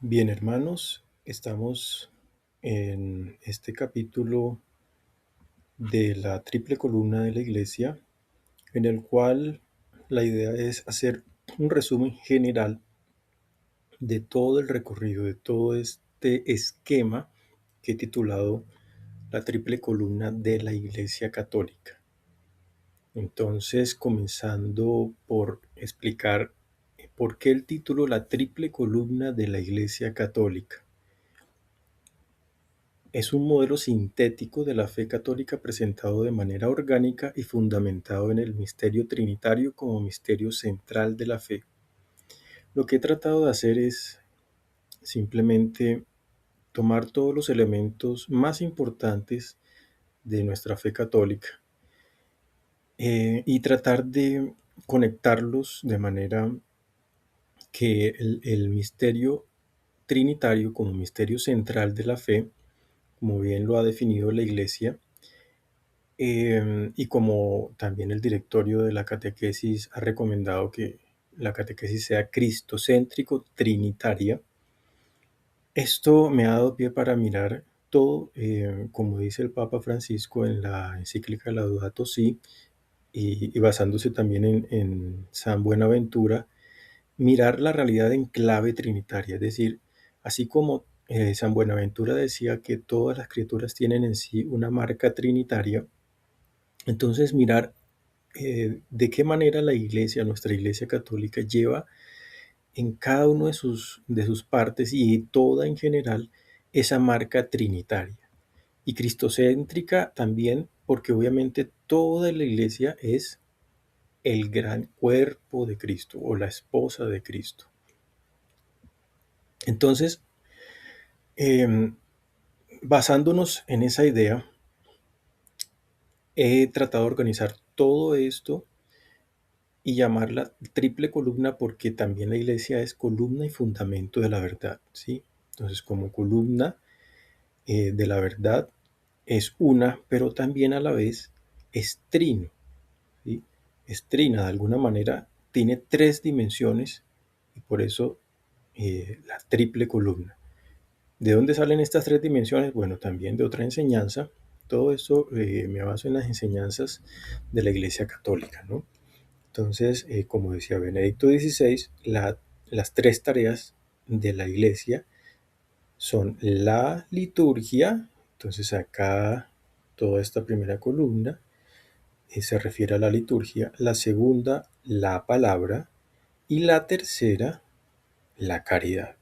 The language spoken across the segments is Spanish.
Bien, hermanos, estamos en este capítulo de la triple columna de la iglesia, en el cual la idea es hacer un resumen general de todo el recorrido, de todo este esquema que he titulado la triple columna de la iglesia católica. Entonces, comenzando por explicar por qué el título La triple columna de la iglesia católica. Es un modelo sintético de la fe católica presentado de manera orgánica y fundamentado en el misterio trinitario como misterio central de la fe. Lo que he tratado de hacer es simplemente tomar todos los elementos más importantes de nuestra fe católica y tratar de conectarlos de manera que el misterio trinitario como misterio central de la fe, como bien lo ha definido la Iglesia, y como también el directorio de la catequesis ha recomendado que la catequesis sea cristocéntrico, trinitaria, esto me ha dado pie para mirar todo, como dice el Papa Francisco en la encíclica Laudato Si, y basándose también en San Buenaventura, mirar la realidad en clave trinitaria, es decir, así como San Buenaventura decía que todas las criaturas tienen en sí una marca trinitaria, entonces mirar de qué manera la iglesia, nuestra iglesia católica, lleva en cada uno de sus partes y toda en general esa marca trinitaria. Y cristocéntrica también, porque obviamente toda la iglesia es el gran cuerpo de Cristo o la esposa de Cristo. Entonces, basándonos en esa idea, he tratado de organizar todo esto y llamarla triple columna porque también la iglesia es columna y fundamento de la verdad, ¿sí? Entonces, como columna de la verdad es una, pero también a la vez es trino, ¿sí? Es trina, de alguna manera tiene tres dimensiones y por eso la triple columna. ¿De dónde salen estas tres dimensiones? Bueno, también de otra enseñanza. Todo esto me baso en las enseñanzas de la Iglesia Católica, ¿no? Entonces, como decía Benedicto XVI, las tres tareas de la Iglesia son la liturgia. Entonces, acá toda esta primera columna se refiere a la liturgia. La segunda, la palabra. Y la tercera, la caridad.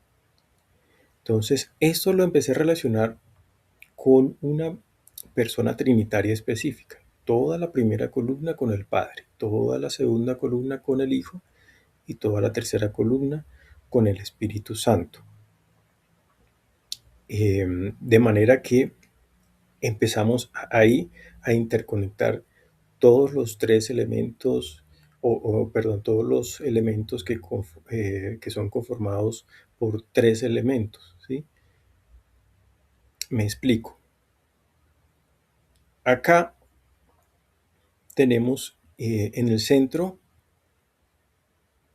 Entonces, esto lo empecé a relacionar con una persona trinitaria específica. Toda la primera columna con el Padre, toda la segunda columna con el Hijo y toda la tercera columna con el Espíritu Santo. De manera que empezamos ahí a interconectar todos los tres elementos, todos los elementos que son conformados por tres elementos, ¿sí? Me explico. Acá tenemos en el centro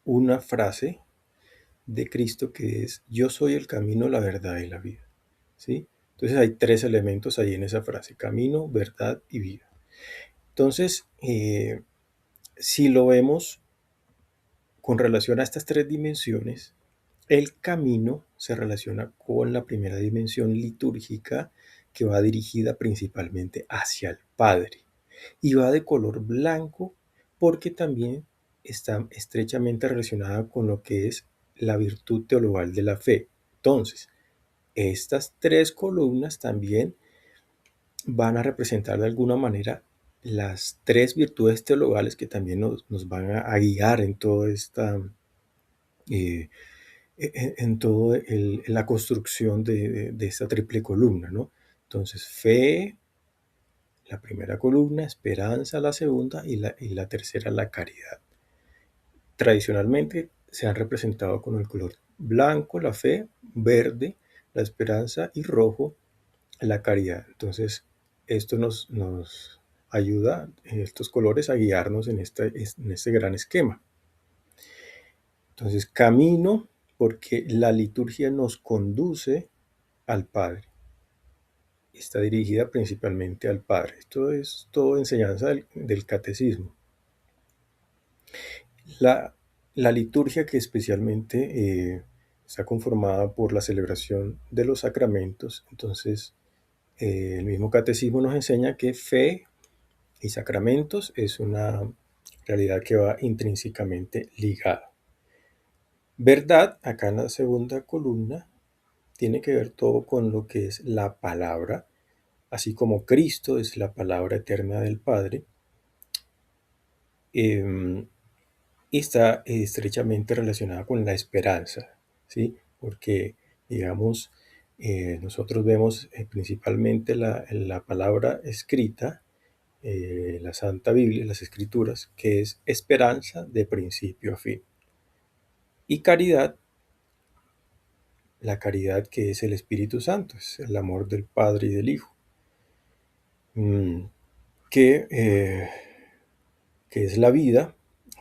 una frase de Cristo que es: yo soy el camino, la verdad y la vida, ¿sí? Entonces hay tres elementos ahí en esa frase: camino, verdad y vida. Entonces, si lo vemos con relación a estas tres dimensiones, el camino se relaciona con la primera dimensión litúrgica, que va dirigida principalmente hacia el Padre y va de color blanco porque también está estrechamente relacionada con lo que es la virtud teologal de la fe. Entonces, estas tres columnas también van a representar de alguna manera las tres virtudes teologales que también nos van a guiar en toda esta en todo la construcción de esta triple columna, ¿no? Entonces, fe, la primera columna, esperanza, la segunda, y la tercera, la caridad. Tradicionalmente se han representado con el color blanco, la fe, verde, la esperanza, y rojo, la caridad. Entonces, esto nos ayuda, estos colores, a guiarnos en este gran esquema. Entonces, camino porque la liturgia nos conduce al Padre. Está dirigida principalmente al Padre. Esto es todo enseñanza del catecismo. La liturgia, que especialmente está conformada por la celebración de los sacramentos. Entonces, el mismo catecismo nos enseña que fe y sacramentos es una realidad que va intrínsecamente ligada. Verdad, acá en la segunda columna, tiene que ver todo con lo que es la palabra, así como Cristo es la palabra eterna del Padre. Está estrechamente relacionada con la esperanza, ¿sí? Porque, digamos, nosotros vemos principalmente la palabra escrita, la Santa Biblia, las Escrituras, que es esperanza de principio a fin. Y caridad, la caridad que es el Espíritu Santo, es el amor del Padre y del Hijo, que, que es la vida,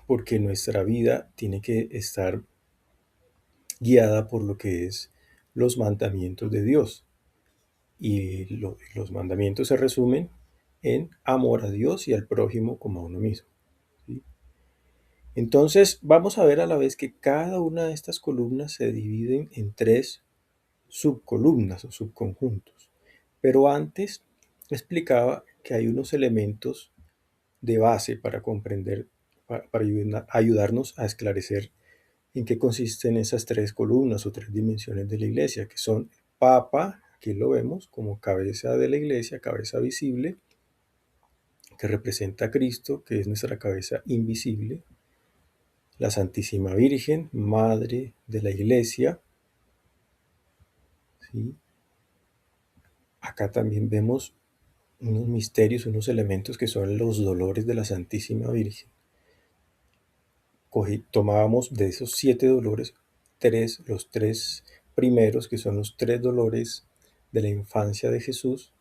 porque nuestra vida tiene que estar guiada por lo que es los mandamientos de Dios. Y los mandamientos se resumen en amor a Dios y al prójimo como a uno mismo, ¿sí? Entonces, vamos a ver a la vez que cada una de estas columnas se dividen en 3 subcolumnas o subconjuntos. Pero antes explicaba que hay unos elementos de base para comprender, para ayudarnos a esclarecer en qué consisten esas 3 columnas o 3 dimensiones de la iglesia, que son Papa, aquí lo vemos como cabeza de la iglesia, cabeza visible, que representa a Cristo, que es nuestra cabeza invisible. La Santísima Virgen, Madre de la Iglesia, ¿sí? Acá también vemos unos misterios, unos elementos que son los dolores de la Santísima Virgen. Tomábamos de esos 7 dolores, los 3 primeros, que son los 3 dolores de la infancia de Jesús,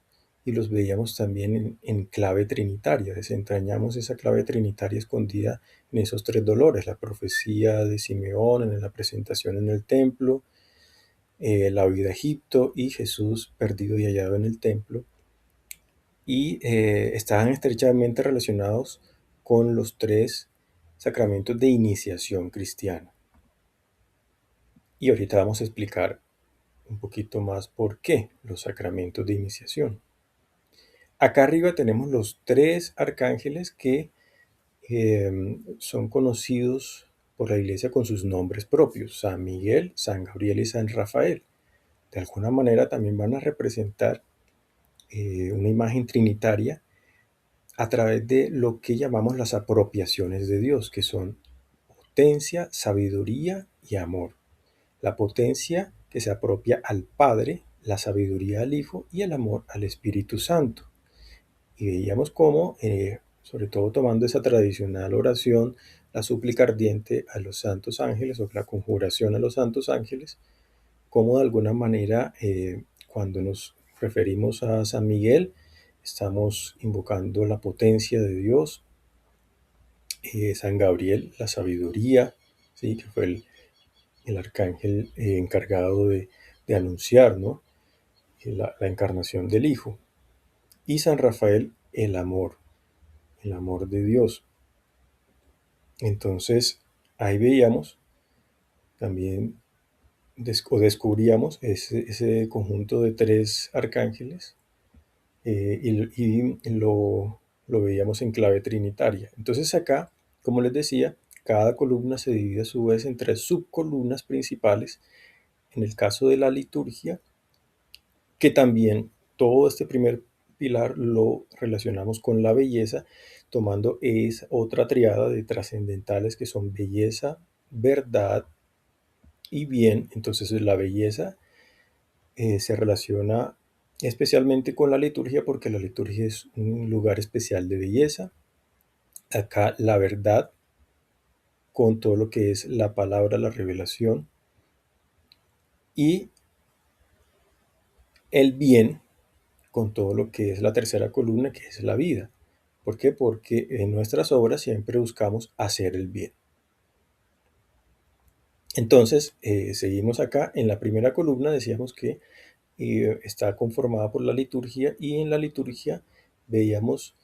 y los veíamos también en clave trinitaria. Desentrañamos esa clave trinitaria escondida en esos 3 dolores: la profecía de Simeón, en la presentación en el templo, la huida a Egipto y Jesús perdido y hallado en el templo. Y estaban estrechamente relacionados con los 3 sacramentos de iniciación cristiana. Y ahorita vamos a explicar un poquito más por qué los sacramentos de iniciación. Acá arriba tenemos los 3 arcángeles que son conocidos por la iglesia con sus nombres propios: San Miguel, San Gabriel y San Rafael. De alguna manera también van a representar una imagen trinitaria a través de lo que llamamos las apropiaciones de Dios, que son potencia, sabiduría y amor. La potencia que se apropia al Padre, la sabiduría al Hijo y el amor al Espíritu Santo. Y veíamos cómo, sobre todo tomando esa tradicional oración, la súplica ardiente a los santos ángeles, o la conjuración a los santos ángeles, cómo de alguna manera, cuando nos referimos a San Miguel, estamos invocando la potencia de Dios. San Gabriel, la sabiduría, ¿sí? Que fue el arcángel encargado de anunciar, ¿no? La encarnación del Hijo. Y San Rafael, el amor de Dios. Entonces, ahí veíamos también, o descubríamos ese conjunto de 3 arcángeles, y lo veíamos en clave trinitaria. Entonces acá, como les decía, cada columna se divide a su vez en 3 subcolumnas principales. En el caso de la liturgia, que también todo este primer pilar lo relacionamos con la belleza, tomando esa otra triada de trascendentales que son belleza, verdad y bien. Entonces la belleza se relaciona especialmente con la liturgia porque la liturgia es un lugar especial de belleza. Acá la verdad con todo lo que es la palabra, la revelación, y el bien con todo lo que es la tercera columna, que es la vida. ¿Por qué? Porque en nuestras obras siempre buscamos hacer el bien. Entonces, seguimos acá. En la primera columna decíamos que está conformada por la liturgia, y en la liturgia veíamos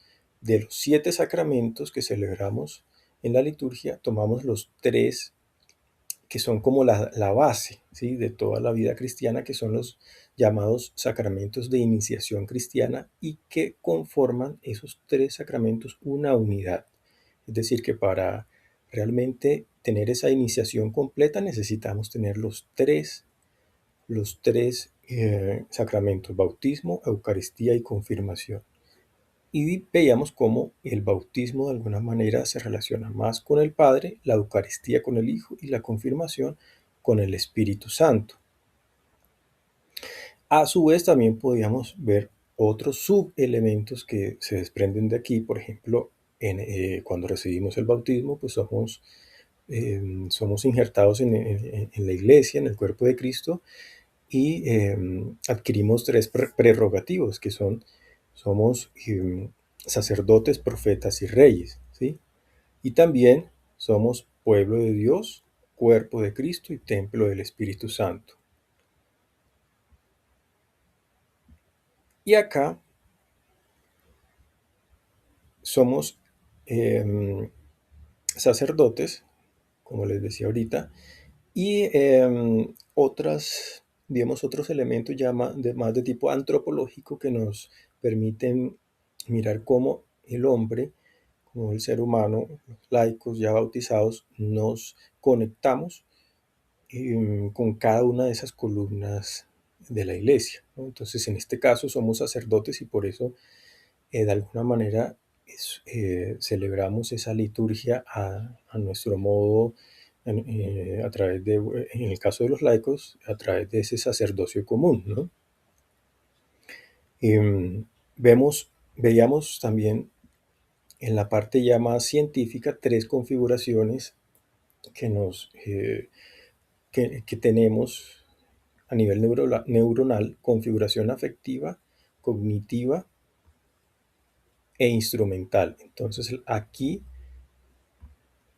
de los 7 sacramentos que celebramos en la liturgia, tomamos los 3 que son como la base, ¿sí?, de toda la vida cristiana, que son los llamados sacramentos de iniciación cristiana, y que conforman esos 3 sacramentos una unidad. Es decir, que para realmente tener esa iniciación completa necesitamos tener los tres sacramentos: bautismo, Eucaristía y confirmación. Y veíamos cómo el bautismo de alguna manera se relaciona más con el Padre, la Eucaristía con el Hijo y la confirmación con el Espíritu Santo. A su vez también podíamos ver otros subelementos que se desprenden de aquí. Por ejemplo, cuando recibimos el bautismo, pues somos injertados en la iglesia, en el cuerpo de Cristo, y adquirimos 3 prerrogativas, que somos sacerdotes, profetas y reyes, ¿sí? Y también somos pueblo de Dios, cuerpo de Cristo y templo del Espíritu Santo. Y acá somos sacerdotes, como les decía ahorita, y otros elementos ya más de tipo antropológico, que nos permiten mirar cómo el hombre, como el ser humano, los laicos ya bautizados, nos conectamos con cada una de esas columnas de la iglesia, ¿no? Entonces, en este caso somos sacerdotes, y por eso, de alguna manera, celebramos esa liturgia a nuestro modo, a través en el caso de los laicos, a través de ese sacerdocio común, ¿no? Em, veíamos también en la parte ya más científica 3 configuraciones que que tenemos a nivel neuronal: configuración afectiva, cognitiva e instrumental. Entonces, aquí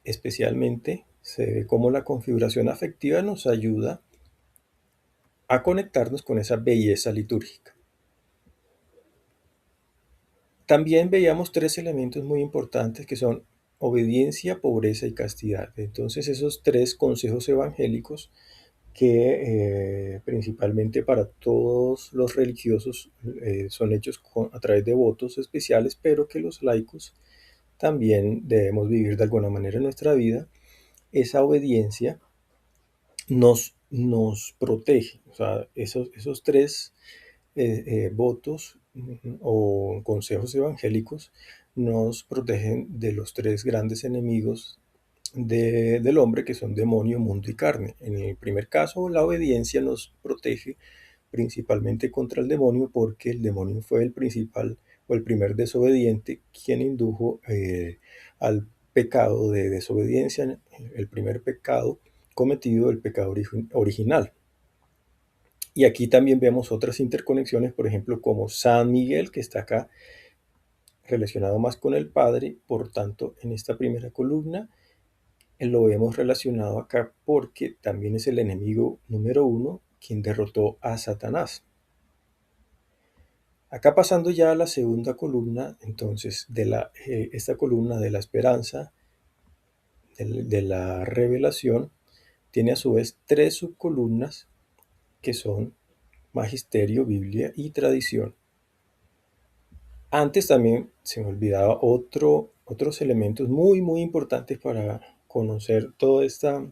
especialmente se ve cómo la configuración afectiva nos ayuda a conectarnos con esa belleza litúrgica. También veíamos 3 elementos muy importantes, que son obediencia, pobreza y castidad. Entonces, esos 3 consejos evangélicos que principalmente para todos los religiosos son hechos a través de votos especiales, pero que los laicos también debemos vivir de alguna manera en nuestra vida. Esa obediencia nos protege. O sea, esos 3 votos o consejos evangélicos nos protegen de los 3 grandes enemigos del hombre, que son demonio, mundo y carne. En el primer caso, la obediencia nos protege principalmente contra el demonio, porque el demonio fue el principal o el primer desobediente, quien indujo al pecado de desobediencia, el primer pecado cometido, el pecado original. Y aquí también vemos otras interconexiones, por ejemplo, como San Miguel, que está acá relacionado más con el Padre. Por tanto, en esta primera columna lo vemos relacionado acá porque también es el enemigo número 1 quien derrotó a Satanás. Acá, pasando ya a la segunda columna, entonces, esta columna de la esperanza, de la revelación, tiene a su vez 3 subcolumnas, que son magisterio, Biblia y tradición. Antes también se me olvidaba otros elementos muy, muy importantes para conocer toda esta,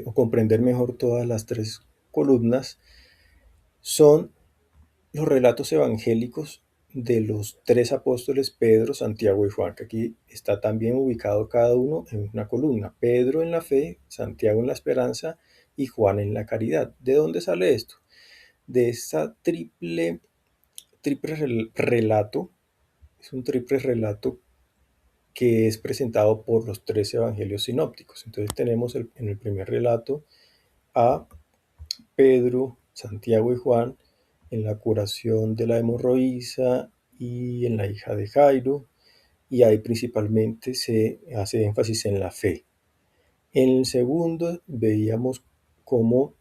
o comprender mejor todas las 3 columnas. Son los relatos evangélicos de los tres apóstoles Pedro, Santiago y Juan, que aquí está también ubicado cada uno en una columna. Pedro en la fe, Santiago en la esperanza y Juan en la caridad. ¿De dónde sale esto? De esa triple relato. Es un triple relato que es presentado por los tres evangelios sinópticos. Entonces tenemos en el primer relato a Pedro, Santiago y Juan en la curación de la hemorroísa y en la hija de Jairo, y ahí principalmente se hace énfasis en la fe. En el segundo veíamos cómo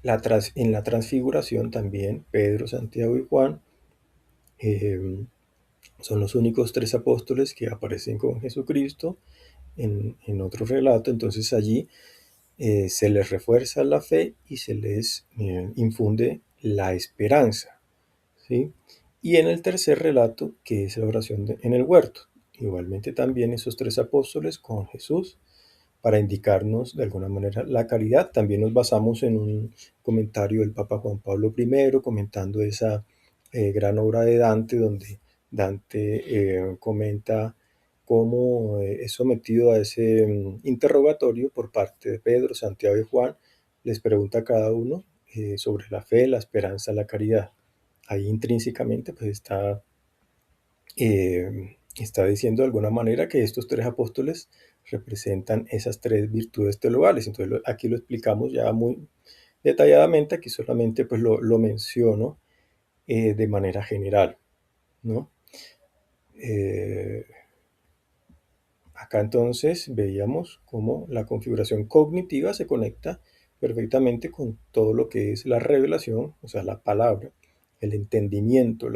en la transfiguración también Pedro, Santiago y Juan son los únicos tres apóstoles que aparecen con Jesucristo en otro relato. Entonces allí se les refuerza la fe y se les infunde la esperanza, ¿sí? Y en el tercer relato, que es la oración en el huerto, igualmente también esos tres apóstoles con Jesús para indicarnos de alguna manera la caridad. También nos basamos en un comentario del Papa Juan Pablo I comentando esa gran obra de Dante, donde Dante comenta cómo es sometido a ese interrogatorio por parte de Pedro, Santiago y Juan. Les pregunta a cada uno sobre la fe, la esperanza, la caridad. Ahí intrínsecamente pues está diciendo de alguna manera que estos tres apóstoles representan esas tres virtudes teologales. Entonces aquí lo explicamos ya muy detalladamente, aquí solamente pues lo menciono de manera general, ¿no? Acá entonces veíamos cómo la configuración cognitiva se conecta perfectamente con todo lo que es la revelación, o sea, la palabra, el entendimiento,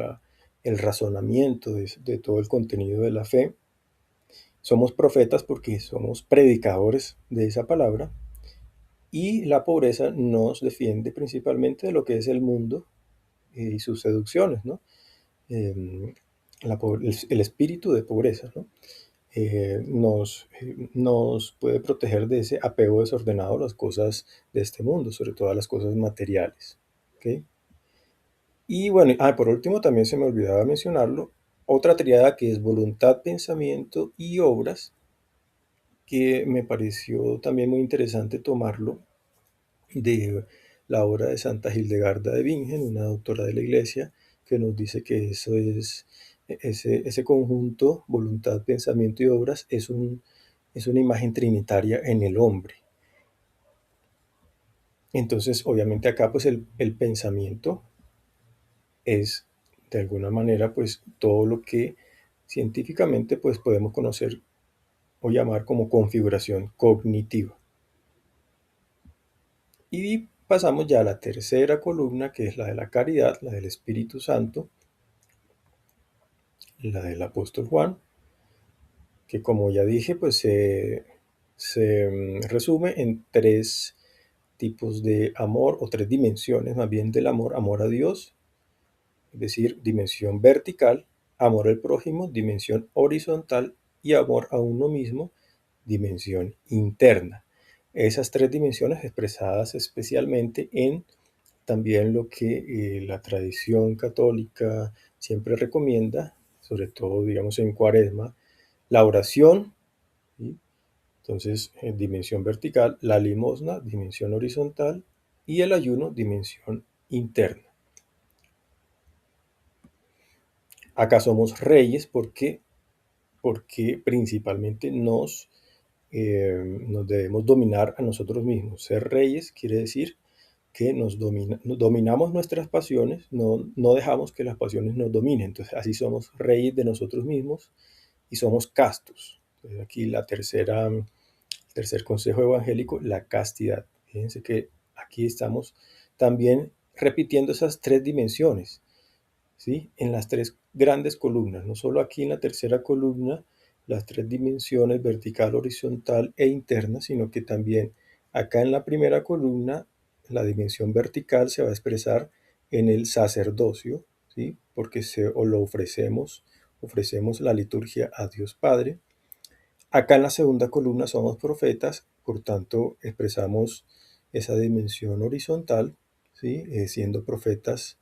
el razonamiento de todo el contenido de la fe. Somos profetas porque somos predicadores de esa palabra, y la pobreza nos defiende principalmente de lo que es el mundo y sus seducciones, ¿no? El espíritu de pobreza, ¿no? Nos puede proteger de ese apego desordenado a las cosas de este mundo, sobre todo a las cosas materiales. ¿Okay? Y bueno, por último también se me olvidaba mencionarlo, otra triada que es voluntad, pensamiento y obras, que me pareció también muy interesante tomarlo de la obra de Santa Hildegarda de Bingen, una doctora de la Iglesia, que nos dice que eso es, ese conjunto, voluntad, pensamiento y obras, es una imagen trinitaria en el hombre. Entonces, obviamente acá pues el pensamiento es de alguna manera pues todo lo que científicamente pues podemos conocer o llamar como configuración cognitiva. Y pasamos ya a la tercera columna, que es la de la caridad, la del Espíritu Santo, la del apóstol Juan, que como ya dije, pues se resume en tres tipos de amor, o tres dimensiones más bien del amor: amor a Dios, es decir, dimensión vertical; amor al prójimo, dimensión horizontal; y amor a uno mismo, dimensión interna. Esas tres dimensiones expresadas especialmente en también lo que la tradición católica siempre recomienda, sobre todo, digamos, en Cuaresma: la oración, ¿sí? Entonces, en dimensión vertical; la limosna, dimensión horizontal; y el ayuno, dimensión interna. Acá somos reyes porque principalmente nos debemos dominar a nosotros mismos. Ser reyes quiere decir que dominamos nuestras pasiones, no dejamos que las pasiones nos dominen. Entonces así somos reyes de nosotros mismos y somos castos. Entonces aquí el tercer consejo evangélico: la castidad. Fíjense que aquí estamos también repitiendo esas tres dimensiones, ¿sí? En las tres grandes columnas, no solo aquí en la tercera columna, las tres dimensiones vertical, horizontal e interna, sino que también acá en la primera columna la dimensión vertical se va a expresar en el sacerdocio, ¿sí? Porque ofrecemos la liturgia a Dios Padre. Acá en la segunda columna somos profetas, por tanto expresamos esa dimensión horizontal, ¿sí? Siendo profetas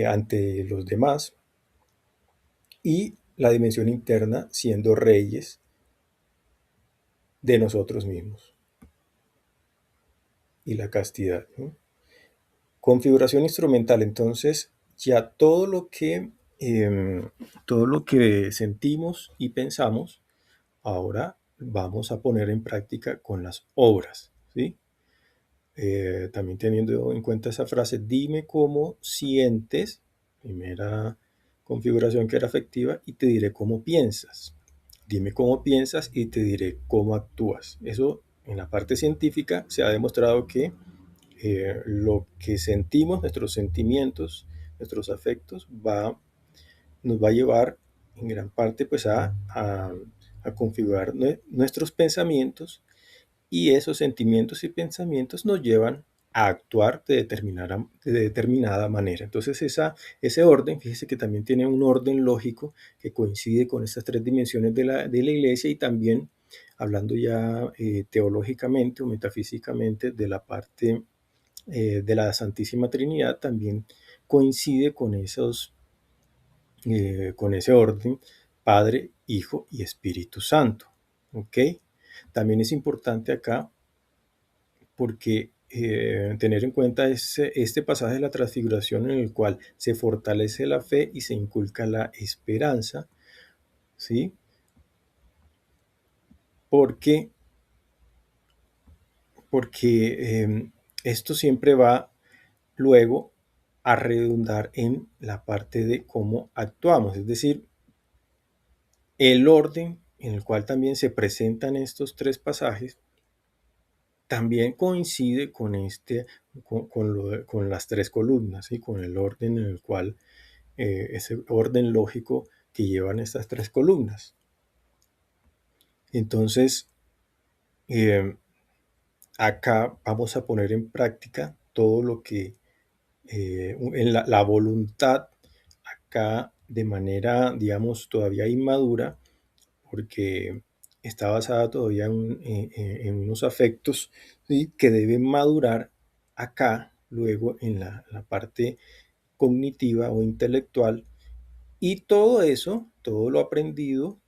ante los demás, y la dimensión interna siendo reyes de nosotros mismos y la castidad, ¿no? Configuración instrumental, entonces ya todo lo que sentimos y pensamos, ahora vamos a poner en práctica con las obras, ¿sí? También teniendo en cuenta esa frase, dime cómo sientes, primera configuración que era afectiva, y te diré cómo piensas. Dime cómo piensas y te diré cómo actúas. Eso en la parte científica se ha demostrado que lo que sentimos, nuestros sentimientos, nuestros afectos, nos va a llevar en gran parte pues a configurar nuestros pensamientos, y esos sentimientos y pensamientos nos llevan a actuar de determinada manera. Entonces ese orden, fíjese que también tiene un orden lógico que coincide con estas tres dimensiones de la iglesia, y también hablando ya teológicamente o metafísicamente de la parte de la Santísima Trinidad, también coincide con ese orden, Padre, Hijo y Espíritu Santo. ¿Ok? También es importante acá porque tener en cuenta este pasaje de la transfiguración en el cual se fortalece la fe y se inculca la esperanza, ¿sí? Porque, porque esto siempre va luego a redundar en la parte de cómo actuamos, es decir, el orden en el cual también se presentan estos tres pasajes también coincide con las tres columnas y con el orden en el cual, ese orden lógico que llevan estas tres columnas. Entonces, eh, acá vamos a poner en práctica todo lo que en la voluntad, acá de manera, digamos, todavía inmadura, porque está basada todavía en unos afectos, ¿sí? Que deben madurar acá, luego en la parte cognitiva o intelectual, y todo eso, todo lo aprendido,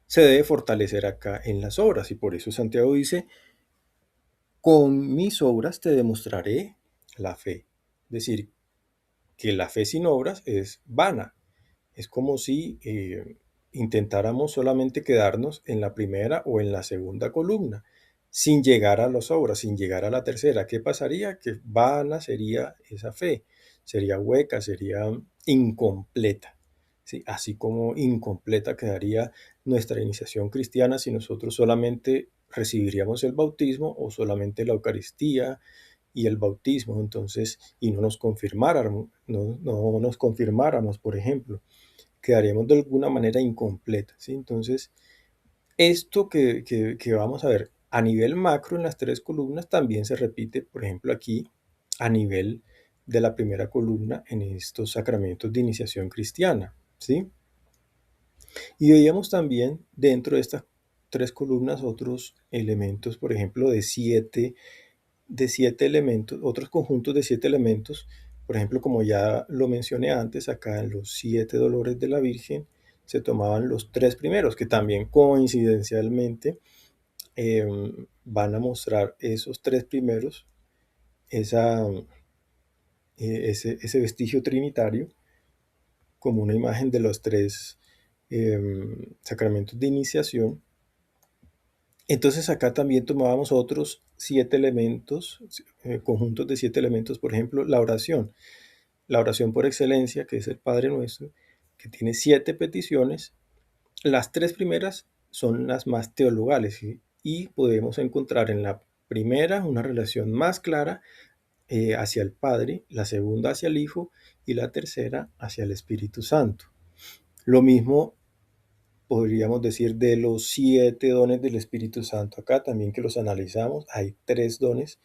se debe fortalecer acá en las obras, y por eso Santiago dice, con mis obras te demostraré la fe. Es decir, que la fe sin obras es vana. Es como si intentáramos solamente quedarnos en la primera o en la segunda columna, sin llegar a las obras, sin llegar a la tercera. ¿Qué pasaría? Que vana sería esa fe, sería hueca, sería incompleta. ¿Sí? Así como incompleta quedaría nuestra iniciación cristiana si nosotros solamente recibiríamos el bautismo o solamente la Eucaristía y el bautismo, entonces, y no nos confirmáramos, por ejemplo, quedaríamos de alguna manera incompleta, ¿sí? Entonces, esto que vamos a ver a nivel macro en las tres columnas también se repite, por ejemplo, aquí a nivel de la primera columna en estos sacramentos de iniciación cristiana, ¿sí? Y veíamos también dentro de estas tres columnas otros elementos, por ejemplo, de siete elementos, otros conjuntos de siete elementos, por ejemplo, como ya lo mencioné antes, acá en los siete dolores de la Virgen se tomaban los tres primeros, que también coincidencialmente eh, van a mostrar esos tres primeros, esa, ese vestigio trinitario, como una imagen de los tres sacramentos de iniciación. Entonces acá también tomábamos otros siete elementos, conjuntos de siete elementos, por ejemplo, la oración por excelencia, que es el Padre Nuestro, que tiene siete peticiones. Las tres primeras son las más teologales, ¿sí? Y podemos encontrar en la primera una relación más clara hacia el Padre, la segunda hacia el Hijo y la tercera hacia el Espíritu Santo. Lo mismo podríamos decir de los siete dones del Espíritu Santo. Acá también que los analizamos, hay tres dones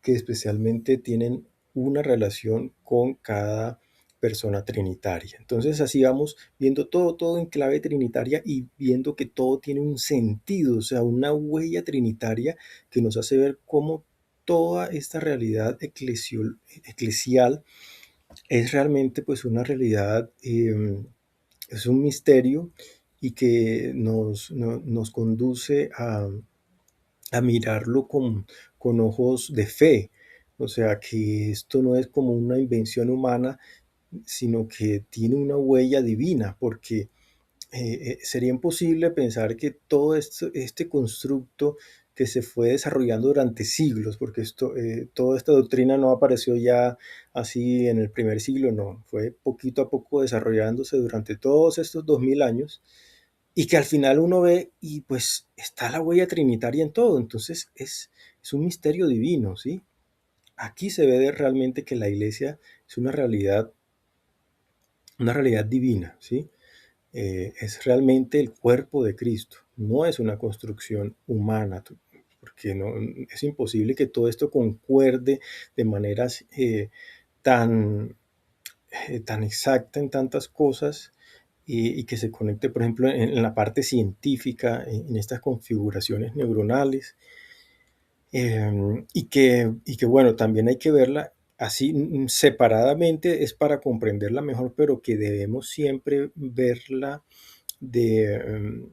que especialmente tienen una relación con cada persona trinitaria. Entonces así vamos viendo todo en clave trinitaria y viendo que todo tiene un sentido, o sea, una huella trinitaria que nos hace ver cómo toda esta realidad eclesial es realmente pues una realidad, es un misterio y que nos conduce a mirarlo con ojos de fe. O sea, que esto no es como una invención humana, sino que tiene una huella divina, porque sería imposible pensar que todo este constructo que se fue desarrollando durante siglos, porque toda esta doctrina no apareció ya así en el primer siglo, no, fue poquito a poco desarrollándose durante todos estos 2000 años, y que al final uno ve y pues está la huella trinitaria en todo, entonces es un misterio divino, ¿sí? Aquí se ve realmente que la iglesia es una realidad divina, ¿sí? Es realmente el cuerpo de Cristo, no es una construcción humana, porque no, es imposible que todo esto concuerde de maneras tan exacta en tantas cosas y que se conecte, por ejemplo, en la parte científica, en estas configuraciones neuronales, y que, bueno, también hay que verla así separadamente, es para comprenderla mejor, pero que debemos siempre verla de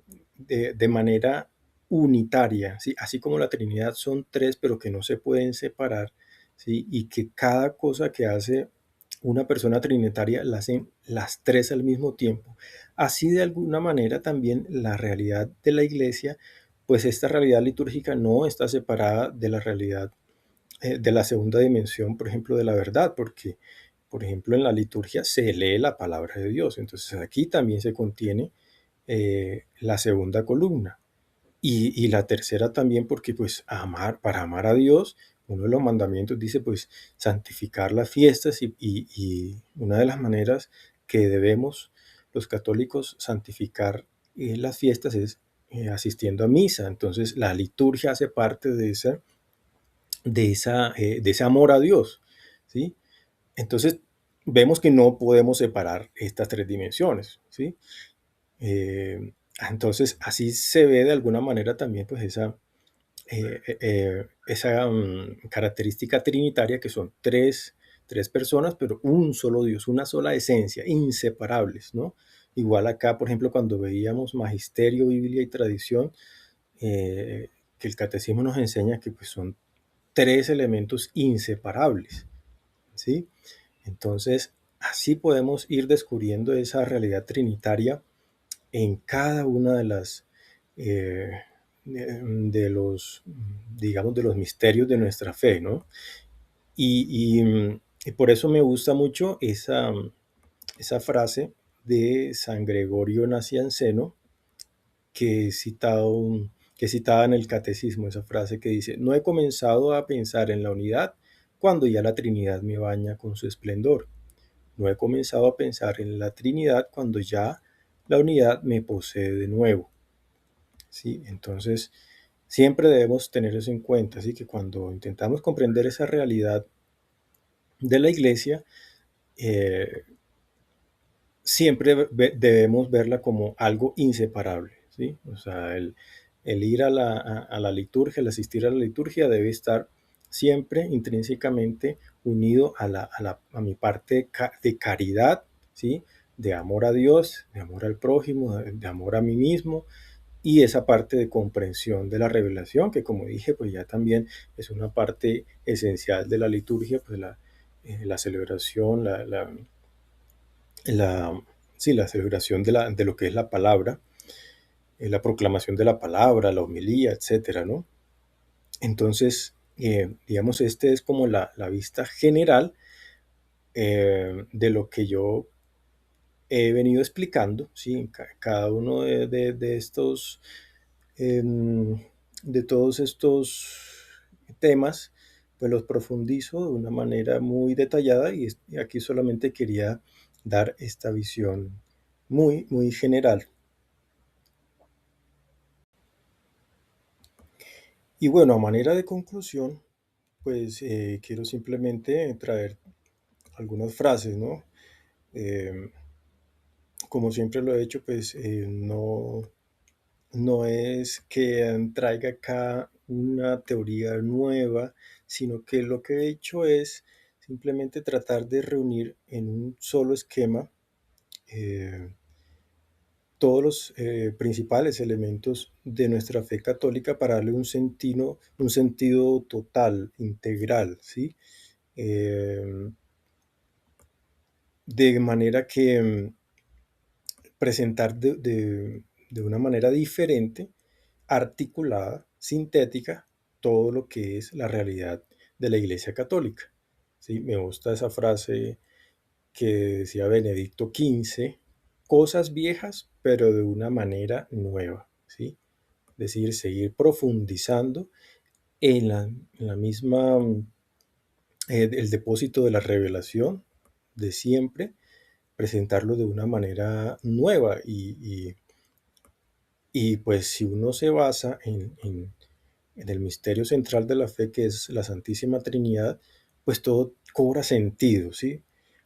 manera unitaria, ¿sí? Así como la Trinidad son tres, pero que no se pueden separar, ¿sí? Y que cada cosa que hace una persona trinitaria la hacen las tres al mismo tiempo. Así de alguna manera también la realidad de la iglesia, pues esta realidad litúrgica no está separada de la realidad de la segunda dimensión, por ejemplo, de la verdad, porque, por ejemplo, en la liturgia se lee la palabra de Dios, entonces aquí también se contiene la segunda columna. Y la tercera también porque pues para amar a Dios, uno de los mandamientos dice pues santificar las fiestas y una de las maneras que debemos los católicos santificar las fiestas es asistiendo a misa. Entonces la liturgia hace parte de ese amor a Dios, ¿sí? Entonces vemos que no podemos separar estas tres dimensiones, ¿sí? Eh, entonces, así se ve de alguna manera también pues esa característica trinitaria que son tres personas, pero un solo Dios, una sola esencia, inseparables, ¿no? Igual acá, por ejemplo, cuando veíamos magisterio, Biblia y tradición, que el catecismo nos enseña que pues, son tres elementos inseparables, ¿sí? Entonces, así podemos ir descubriendo esa realidad trinitaria en cada una eh, de los, digamos, de los misterios de nuestra fe, ¿no? Y por eso me gusta mucho esa frase de San Gregorio Nacianceno, que he citado, que citaba en el catecismo, esa frase que dice: no he comenzado a pensar en la unidad cuando ya la Trinidad me baña con su esplendor. No he comenzado a pensar en la Trinidad cuando ya la unidad me posee de nuevo. ¿Sí? Entonces, siempre debemos tener eso en cuenta, así que cuando intentamos comprender esa realidad de la iglesia, eh, siempre debemos verla como algo inseparable, ¿sí? O sea, el ir a la liturgia, el asistir a la liturgia debe estar siempre intrínsecamente unido a mi parte de caridad, ¿sí? De amor a Dios, de amor al prójimo, de amor a mí mismo, y esa parte de comprensión de la revelación, que como dije, pues ya también es una parte esencial de la liturgia, pues la celebración, la, sí, la celebración de lo que es la palabra, la proclamación de la palabra, la homilía, etcétera, ¿no? Entonces, digamos, este es como la vista general de lo que yo he venido explicando, ¿sí? Cada uno de estos, em, de todos estos temas, pues los profundizo de una manera muy detallada y aquí solamente quería dar esta visión muy, muy general. Y bueno, a manera de conclusión, pues quiero simplemente traer algunas frases, ¿no? Em, Como siempre lo he hecho, pues no es que traiga acá una teoría nueva, sino que lo que he hecho es simplemente tratar de reunir en un solo esquema eh, todos los principales elementos de nuestra fe católica para darle un sentido total, integral, ¿sí? Eh, de manera que presentar de una manera diferente, articulada, sintética, todo lo que es la realidad de la Iglesia Católica. ¿Sí? Me gusta esa frase que decía Benedicto XV, cosas viejas, pero de una manera nueva. ¿Sí? Es decir, seguir profundizando en la misma, el depósito de la revelación de siempre, presentarlo de una manera nueva y pues si uno se basa en el misterio central de la fe, que es la Santísima Trinidad, pues todo cobra sentido, ¿sí?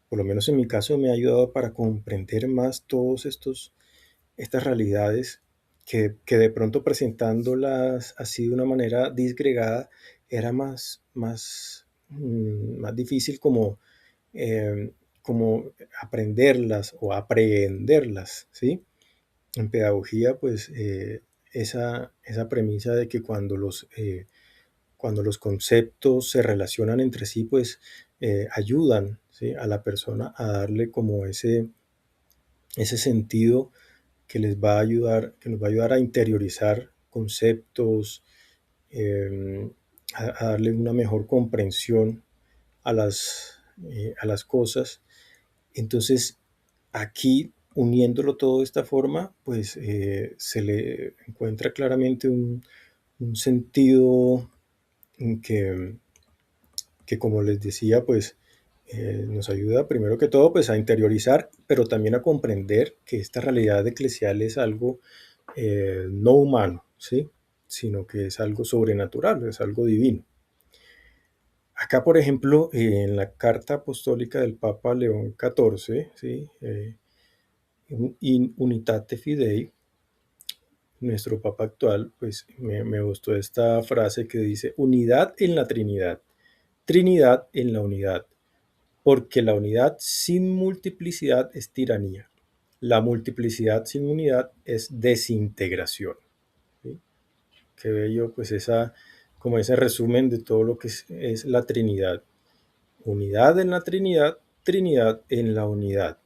Por lo menos en mi caso me ha ayudado para comprender más todos estas realidades que de pronto presentándolas así de una manera disgregada era más difícil eh, como aprenderlas o aprehenderlas, ¿sí? En pedagogía, pues esa premisa de que cuando los conceptos se relacionan entre sí, pues ayudan, ¿sí? A la persona a darle como ese sentido que les va a ayudar, que nos va a ayudar a interiorizar conceptos, eh, a darle una mejor comprensión a las cosas. Entonces, aquí, uniéndolo todo de esta forma, pues se le encuentra claramente un sentido en que, como les decía, pues nos ayuda primero que todo pues a interiorizar, pero también a comprender que esta realidad eclesial es algo no humano, ¿sí? Sino que es algo sobrenatural, es algo divino. Acá, por ejemplo, en la carta apostólica del Papa León XIV, ¿sí? In Unitate Fidei, nuestro Papa actual, pues me gustó esta frase que dice, unidad en la Trinidad, Trinidad en la unidad, porque la unidad sin multiplicidad es tiranía, la multiplicidad sin unidad es desintegración. ¿Sí? Qué bello, pues como ese resumen de todo lo que es la Trinidad. Unidad en la Trinidad, Trinidad en la unidad.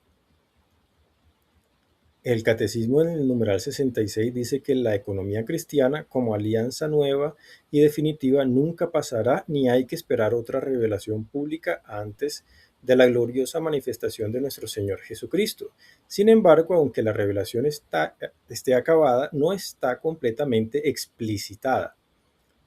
El Catecismo en el numeral 66 dice que la economía cristiana como alianza nueva y definitiva nunca pasará ni hay que esperar otra revelación pública antes de la gloriosa manifestación de nuestro Señor Jesucristo. Sin embargo, aunque la revelación esté acabada, no está completamente explicitada.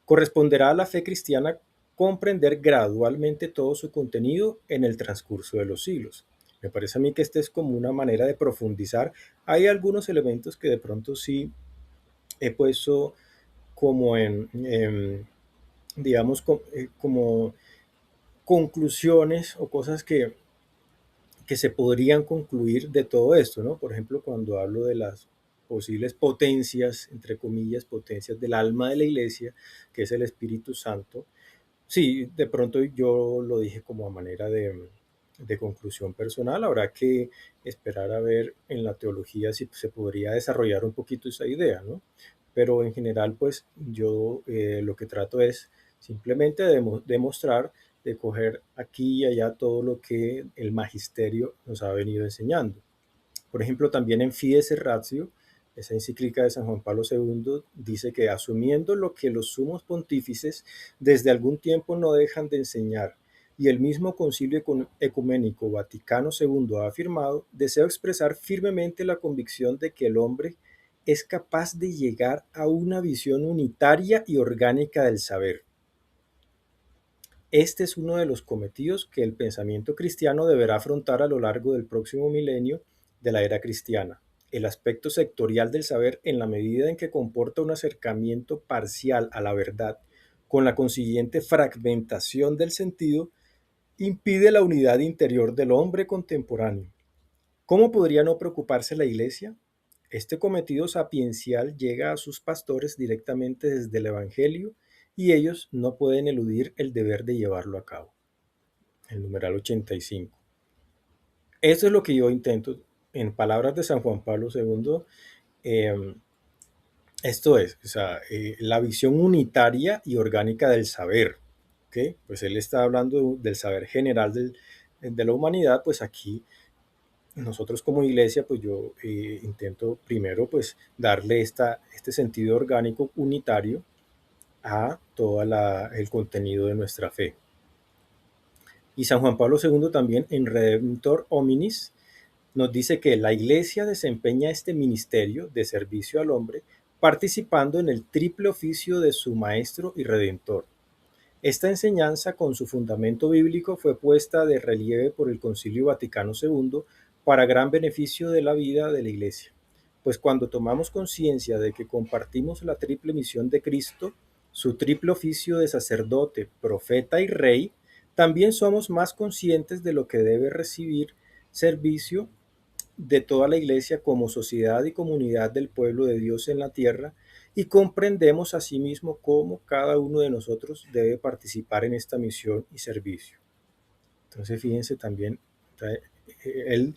Corresponderá a la fe cristiana comprender gradualmente todo su contenido en el transcurso de los siglos. Me parece a mí que esta es como una manera de profundizar. Hay algunos elementos que de pronto sí he puesto como digamos, como conclusiones o cosas que se podrían concluir de todo esto, ¿no? Por ejemplo, cuando hablo de las posibles potencias, entre comillas, potencias del alma de la iglesia, que es el Espíritu Santo. Sí, de pronto yo lo dije como a manera de conclusión personal. Habrá que esperar a ver en la teología si se podría desarrollar un poquito esa idea, ¿no? Pero en general, pues yo lo que trato es simplemente demostrar, de coger aquí y allá todo lo que el magisterio nos ha venido enseñando. Por ejemplo, también en Fides et Ratio, esa encíclica de San Juan Pablo II, dice que asumiendo lo que los sumos pontífices desde algún tiempo no dejan de enseñar, y el mismo Concilio Ecuménico Vaticano II ha afirmado, deseo expresar firmemente la convicción de que el hombre es capaz de llegar a una visión unitaria y orgánica del saber. Este es uno de los cometidos que el pensamiento cristiano deberá afrontar a lo largo del próximo milenio de la era cristiana. El aspecto sectorial del saber, en la medida en que comporta un acercamiento parcial a la verdad, con la consiguiente fragmentación del sentido, impide la unidad interior del hombre contemporáneo. ¿Cómo podría no preocuparse la Iglesia? Este cometido sapiencial llega a sus pastores directamente desde el Evangelio y ellos no pueden eludir el deber de llevarlo a cabo. el numeral 85. Eso es lo que yo intento, en palabras de San Juan Pablo II, eh, esto es, o sea, la visión unitaria y orgánica del saber, ¿ok? Pues él está hablando del saber general de la humanidad, pues aquí nosotros como iglesia, pues yo intento primero pues darle este sentido orgánico unitario a todo el contenido de nuestra fe. Y San Juan Pablo II también en Redemptor Hominis nos dice que la iglesia desempeña este ministerio de servicio al hombre participando en el triple oficio de su maestro y redentor. Esta enseñanza, con su fundamento bíblico, fue puesta de relieve por el Concilio Vaticano II para gran beneficio de la vida de la Iglesia. Pues cuando tomamos conciencia de que compartimos la triple misión de Cristo, su triple oficio de sacerdote, profeta y rey, también somos más conscientes de lo que debe recibir servicio de toda la Iglesia como sociedad y comunidad del pueblo de Dios en la tierra, y comprendemos asimismo cómo cada uno de nosotros debe participar en esta misión y servicio. Entonces, fíjense también, él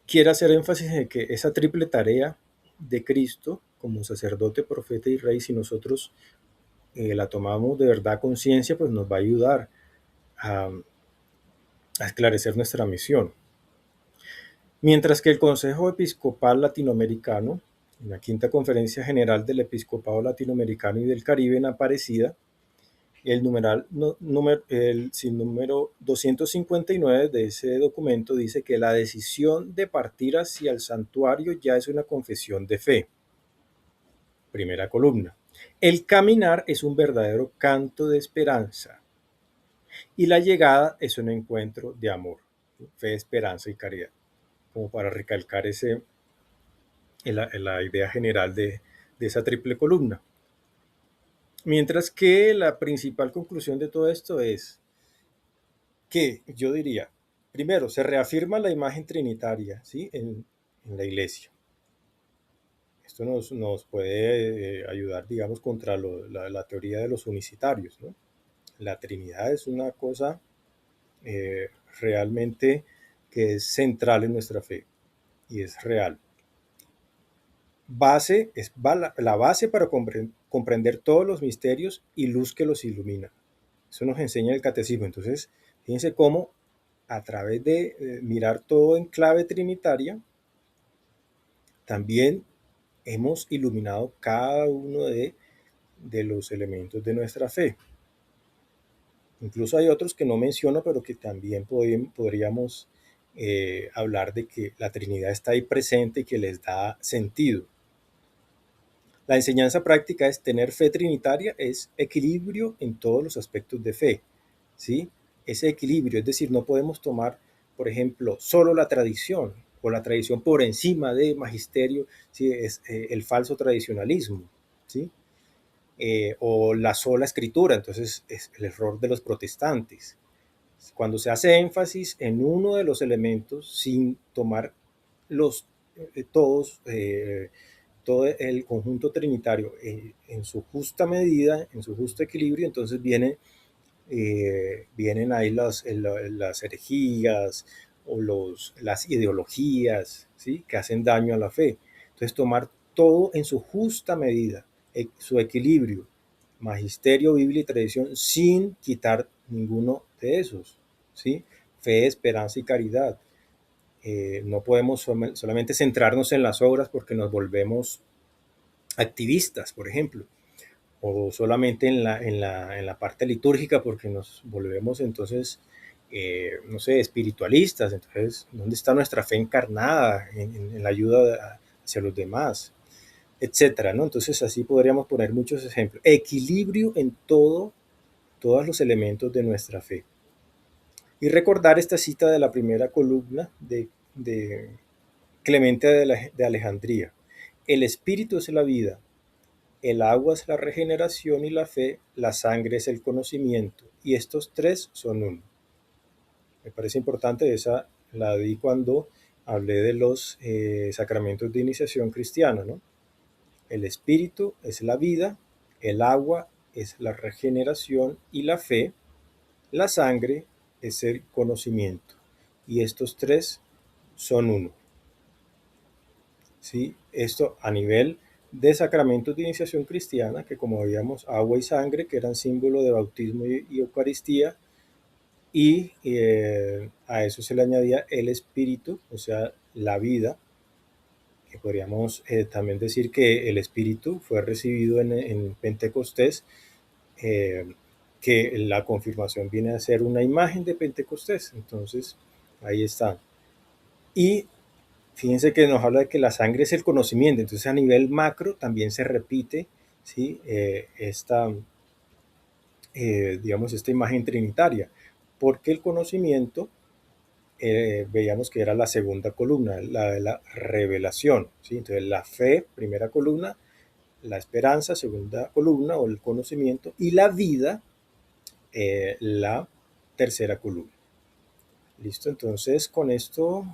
quiere hacer énfasis en que esa triple tarea de Cristo como sacerdote, profeta y rey, si nosotros la tomamos de verdad conciencia, pues nos va a ayudar a esclarecer nuestra misión. Mientras que el Consejo Episcopal Latinoamericano, en la Quinta Conferencia General del Episcopado Latinoamericano y del Caribe en Aparecida, el número 259 de ese documento dice que la decisión de partir hacia el santuario ya es una confesión de fe. Primera columna. El caminar es un verdadero canto de esperanza y la llegada es un encuentro de amor, fe, esperanza y caridad, como para recalcar la idea general de esa triple columna. Mientras que la principal conclusión de todo esto es que yo diría, primero, se reafirma la imagen trinitaria, ¿sí? en la iglesia. Esto nos puede ayudar, digamos, contra la teoría de los unicitarios, ¿no? La Trinidad es una cosa eh, realmente que es central en nuestra fe y es real. La base para comprender todos los misterios y luz que los ilumina. Eso nos enseña el catecismo. Entonces, fíjense cómo a través de mirar todo en clave trinitaria, también hemos iluminado cada uno de los elementos de nuestra fe. Incluso hay otros que no menciono, pero que también podríamos hablar de que la Trinidad está ahí presente y que les da sentido. La enseñanza práctica es tener fe trinitaria, es equilibrio en todos los aspectos de fe, ¿sí? Ese equilibrio, es decir, no podemos tomar, por ejemplo, solo la tradición o la tradición por encima de magisterio, ¿sí? Es el falso tradicionalismo, ¿sí? O la sola escritura, entonces es el error de los protestantes. Cuando se hace énfasis en uno de los elementos sin tomar los todos todo el conjunto trinitario en su justa medida, en su justo equilibrio, entonces vienen ahí las herejías o las ideologías, ¿sí? Que hacen daño a la fe. Entonces tomar todo en su justa medida, su equilibrio, magisterio, Biblia y tradición, sin quitar ninguno de esos, ¿sí? Fe, esperanza y caridad. No podemos solamente centrarnos en las obras porque nos volvemos activistas, por ejemplo, o solamente en la parte litúrgica porque nos volvemos entonces, no sé, espiritualistas. Entonces, ¿dónde está nuestra fe encarnada en la ayuda hacia los demás? Etcétera, ¿no? Entonces, así podríamos poner muchos ejemplos. Equilibrio en todos los elementos de nuestra fe. Y recordar esta cita de la primera columna de Clemente de Alejandría. El espíritu es la vida, el agua es la regeneración y la fe, la sangre es el conocimiento, y estos tres son uno. Me parece importante, esa la di cuando hablé de los sacramentos de iniciación cristiana, ¿no? El espíritu es la vida, el agua es la regeneración y la fe, la sangre es el conocimiento. Y estos tres son uno. ¿Sí? Esto a nivel de sacramentos de iniciación cristiana, que como veíamos, agua y sangre, que eran símbolo de bautismo y Eucaristía, y a eso se le añadía el espíritu, o sea, la vida, que podríamos también decir que el espíritu fue recibido en Pentecostés, eh, que la confirmación viene a ser una imagen de Pentecostés. Entonces, ahí está. Y fíjense que nos habla de que la sangre es el conocimiento, entonces a nivel macro también se repite, ¿sí? Digamos, esta imagen trinitaria, porque el conocimiento, veíamos que era la segunda columna, la de la revelación, ¿sí? Entonces la fe, primera columna, la esperanza, segunda columna, o el conocimiento, y la vida, la tercera columna. Listo, entonces con esto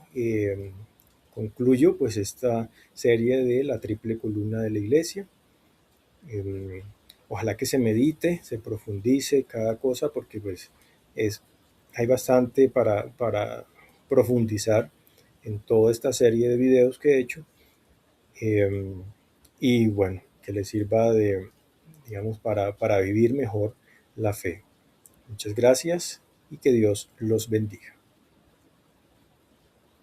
concluyo pues esta serie de la triple columna de la iglesia. Ojalá que se medite, se profundice cada cosa porque pues hay bastante para profundizar en toda esta serie de videos que he hecho. Y bueno, que les sirva de, digamos, para vivir mejor la fe. Muchas gracias y que Dios los bendiga.